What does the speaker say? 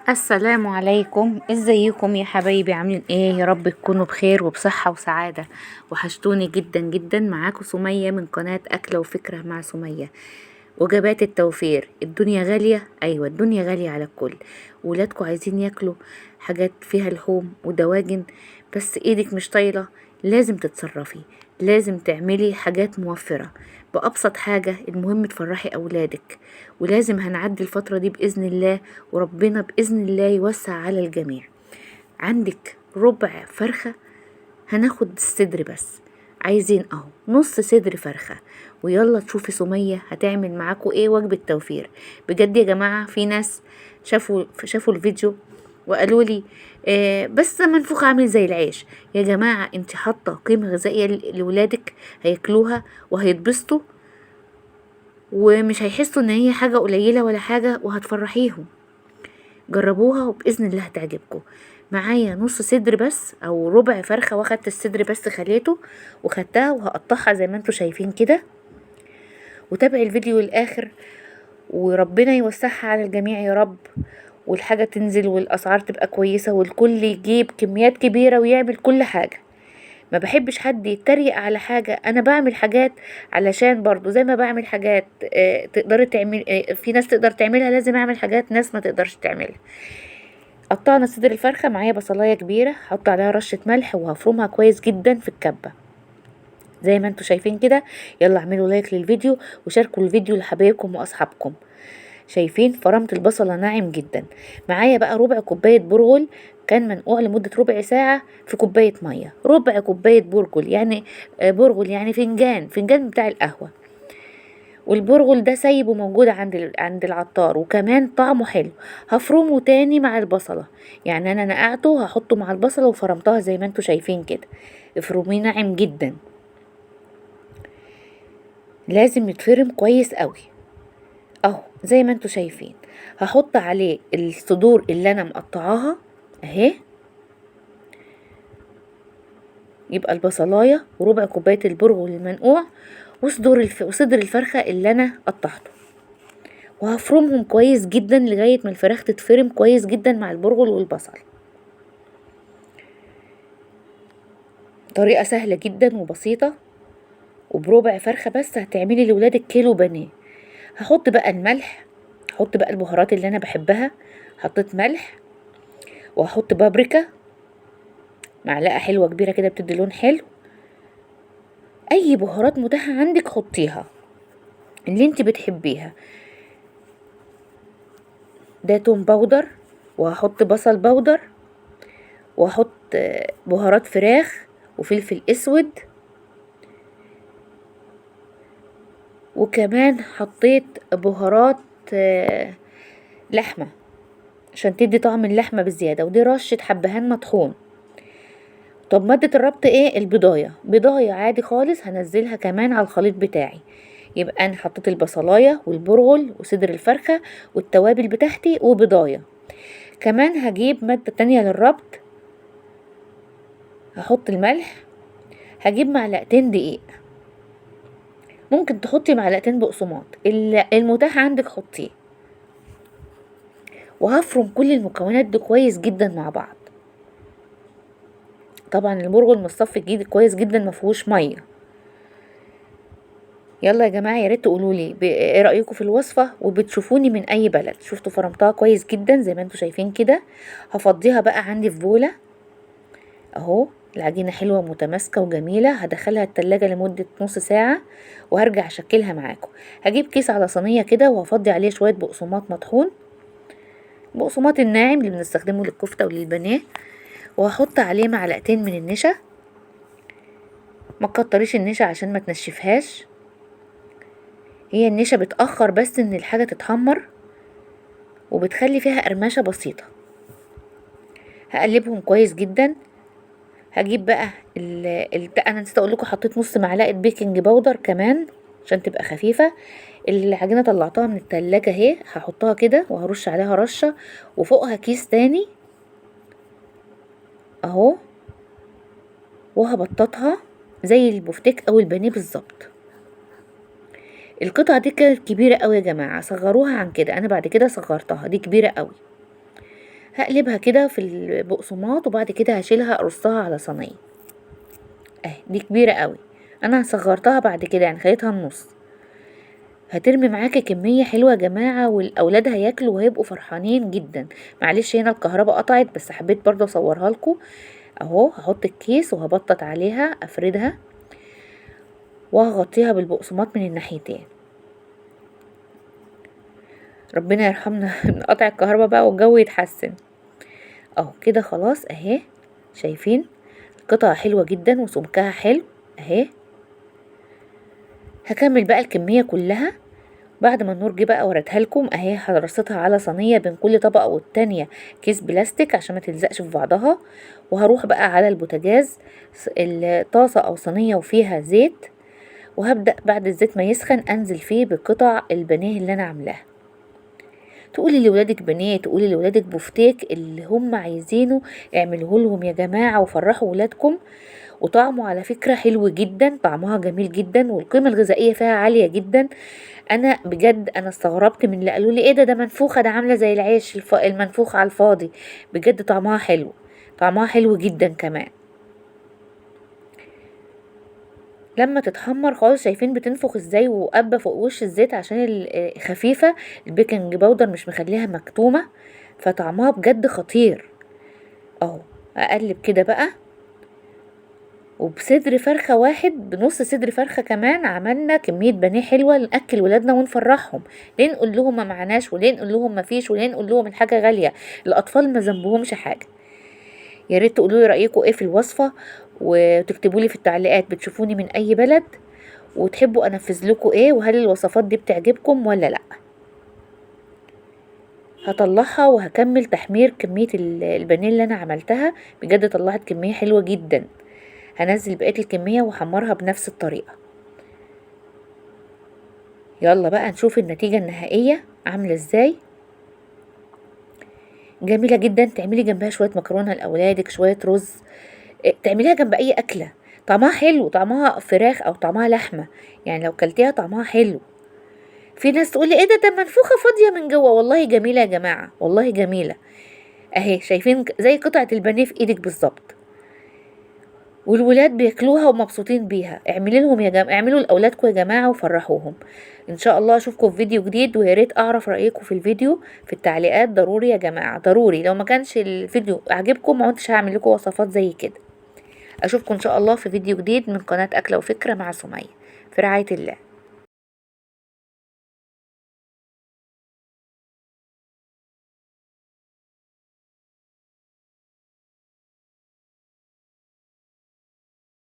السلام عليكم، ازيكم يا حبايبي؟ عاملين ايه؟ يا رب تكونوا بخير وبصحة وسعادة. وحشتوني جدا جدا. معاكم سمية من قناة أكلة وفكرة مع سمية. وجبات التوفير. الدنيا غالية، ايوه الدنيا غالية على الكل. ولادكم عايزين ياكلوا حاجات فيها لحوم ودواجن، بس ايدك مش طايلة. لازم تتصرفي، لازم تعملي حاجات موفرة بأبسط حاجة. المهم تفرحي أولادك، ولازم هنعدي الفترة دي بإذن الله، وربنا بإذن الله يوسع على الجميع. عندك ربع فرخة، هناخد الصدر بس. عايزين اهو نص صدر فرخة. ويلا تشوفي سمية هتعمل معاكم ايه وجبة توفير. بجد يا جماعة، في ناس شافوا الفيديو وقالوا لي بس منفوخ عامل زي العيش. يا جماعة انت حاطة قيمة غذائية لولادك، هياكلوها وهيتبسطوا، ومش هيحسوا ان هي حاجة قليلة ولا حاجة، وهتفرحيهم. جربوها وبإذن الله هتعجبكم. معايا نص صدر بس او ربع فرخة، واخدت الصدر بس خليته وخدتها وهقطعها زي ما انتوا شايفين كده. وتابعي الفيديو للآخر، وربنا يوسعها على الجميع يا رب، والحاجة تنزل والأسعار تبقى كويسة، والكل يجيب كميات كبيرة ويعمل كل حاجة. ما بحبش حد يتريق على حاجة. انا بعمل حاجات علشان برضو زي ما بعمل حاجات تقدر تعمل، في ناس تقدر تعملها، لازم اعمل حاجات ناس ما تقدرش تعملها. قطعنا صدر الفرخة، معايا بصلاية كبيرة هحط عليها رشة ملح وهفرمها كويس جدا في الكبة زي ما انتوا شايفين كده. يلا اعملوا لايك للفيديو وشاركوا الفيديو لحبايبكم واصحابكم. شايفين فرمت البصلة ناعم جدا. معايا بقى ربع كوباية برغل، كان منقوع لمدة ربع ساعة في كوباية مية. ربع كوباية برغل يعني برغل يعني فنجان بتاع القهوة. والبرغل ده سايبه موجود عند العطار، وكمان طعمه حلو. هفرمه تاني مع البصلة، يعني انا نقعته هحطه مع البصلة وفرمتها زي ما انتوا شايفين كده. افرميه ناعم جدا، لازم يتفرم كويس قوي اهو زي ما انتوا شايفين. هحط عليه الصدور اللي انا مقطعاها اهي، يبقى البصلايه وربع كوبايه البرغل المنقوع وصدر الفرخه اللي انا قطعته. وهفرمهم كويس جدا لغايه ما الفراخ تتفرم كويس جدا مع البرغل والبصل. طريقه سهله جدا وبسيطه، وبربع فرخه بس هتعملي لولادك كيلو بانيه. هحط بقى الملح، هحط بقى البهارات اللي انا بحبها. حطيت ملح، وهحط بابريكا معلقه حلوه كبيره كده بتدي لون حلو. اي بهارات متاحه عندك حطيها اللي انت بتحبيها. ده توم باودر، وهحط بصل باودر، وهحط بهارات فراخ وفلفل اسود. وكمان حطيت بهارات لحمه عشان تدي طعم اللحمه بزياده، ودي رشه حبهان مطحون. طب مادة الربط ايه؟ بضاية عادي خالص، هنزلها كمان على الخليط بتاعي. يبقى انا حطيت البصلاية والبرغل وصدر الفرخة والتوابل بتاعتي وبضاية. كمان هجيب مادة تانية للربط، هحط الملح، هجيب معلقتين دقيق، ممكن تحطي معلقتين بقسماط، المتاح عندك حطيه. وهفرم كل المكونات دي كويس جدا مع بعض. طبعا البرغل متصفي جديد كويس جدا مفيهوش ميه. يلا يا جماعه، يا ريت تقولوا لي ايه رايكم في الوصفه، وبتشوفوني من اي بلد. شفتوا فرمتها كويس جدا زي ما انتوا شايفين كده. هفضيها بقى عندي في بوله اهو. العجينه حلوه ومتماسكه وجميله. هدخلها التلاجة لمده نص ساعه وهرجع اشكلها معاكم. هجيب كيس على صينيه كده وهفضي عليه شويه بقسماط مطحون، بقسماط الناعم اللي بنستخدمه للكفته وللبانيه. وهحط عليه معلقتين من النشا، ما تكتريش النشا عشان ما تنشفهاش. هي النشا بتأخر بس ان الحاجة تتحمر، وبتخلي فيها قرمشة بسيطة. هقلبهم كويس جدا. هجيب بقى انا نسيت اقول لكم حطيت نص معلقة بيكنج باودر كمان عشان تبقى خفيفة. العجينة طلعتها من التلاجة اهي، هحطها كده وهرش عليها رشة، وفوقها كيس تاني اهو، وهبططها زي البفتيك او البانيه بالظبط. القطعة دي كانت كبيرة قوي يا جماعة، صغروها عن كده، انا بعد كده صغرتها، دي كبيرة قوي. هقلبها كده في البقسماط وبعد كده هشيلها ارصها على صينيه اهي. دي كبيره قوي، انا صغرتها بعد كده يعني خليتها النص. هترمي معاكي كميه حلوه يا جماعه، والاولاد هياكلوا وهيبقوا فرحانين جدا. معلش هنا الكهرباء قطعت بس حبيت برضه اصورها لكم اهو. هحط الكيس وهبطط عليها افردها وهغطيها بالبقسماط من الناحيتين. ربنا يرحمنا من قطع الكهرباء بقى والجو يتحسن اهو كده. خلاص اهي، شايفين قطعة حلوة جدا وسمكها حلو اهي. هكمل بقى الكمية كلها بعد ما النور جه بقى وريتها لكم اهي. هرصتها على صينية بين كل طبقة والتانية كيس بلاستيك عشان ما تلزقش في بعضها. وهروح بقى على البوتاجاز الطاسة او صينية وفيها زيت، وهبدأ بعد الزيت ما يسخن انزل فيه بقطع البانيه اللي انا عاملاها. تقولي لولادك بانيه، تقولي لولادك بفتيك، اللي هم عايزينه اعملوه لهم يا جماعة وفرحوا ولادكم. وطعمه على فكرة حلو جدا، طعمها جميل جدا والقيمة الغذائية فيها عالية جدا. انا بجد انا استغربت من اللي قالوا لي ايه ده منفوخة، ده عاملة زي العيش المنفوخ على الفاضي. بجد طعمها حلو، طعمها حلو جدا كمان. لما تتحمر خالص شايفين بتنفخ ازاي وقبة فوق وش الزيت عشان خفيفة. البيكنج باودر مش مخليها مكتومة، فطعمها بجد خطير اهو. اقلب كده بقى، وبصدر فرخة واحد بنص صدر فرخة كمان عملنا كمية بانيه حلوة نأكل ولادنا ونفرحهم. ليه نقول لهم ما معناش، وليه نقول لهم ما فيش، وليه نقول لهم الحاجة غالية؟ الأطفال ما ذنبهمش حاجة. يا ريت تقولوا لي رأيكم ايه في الوصفة، وتكتبوا لي في التعليقات بتشوفوني من أي بلد، وتحبوا أنفذ لكم ايه، وهل الوصفات دي بتعجبكم ولا لأ. هطلعها وهكمل تحمير كمية البانيه اللي أنا عملتها. بجد طلعت كمية حلوة جدا. هنزل بقية الكمية وحمرها بنفس الطريقة. يلا بقى نشوف النتيجة النهائية عاملة ازاي. جميلة جدا. تعملي جنبها شوية مكرونة لأولادك، شوية رز، تعمليها جنب أي أكلة. طعمها حلو، طعمها فراخ أو طعمها لحمة، يعني لو كلتيها طعمها حلو. في ناس تقولي ايه ده منفوخة فاضية من جوه. والله جميلة يا جماعة، والله جميلة اهي. شايفين زي قطعة البانيه في ايدك بالظبط، والولاد بياكلوها ومبسوطين بيها. اعملي لهم يا جماعه، اعملوا لاولادكم يا جماعه وفرحوهم. ان شاء الله اشوفكم في فيديو جديد، ويا ريت اعرف رايكم في الفيديو في التعليقات ضروري يا جماعه، ضروري. لو ما كانش الفيديو عجبكم ما كنتش هعمل لكم وصفات زي كده. اشوفكم ان شاء الله في فيديو جديد من قناه اكله وفكره مع سميه، في رعايه الله.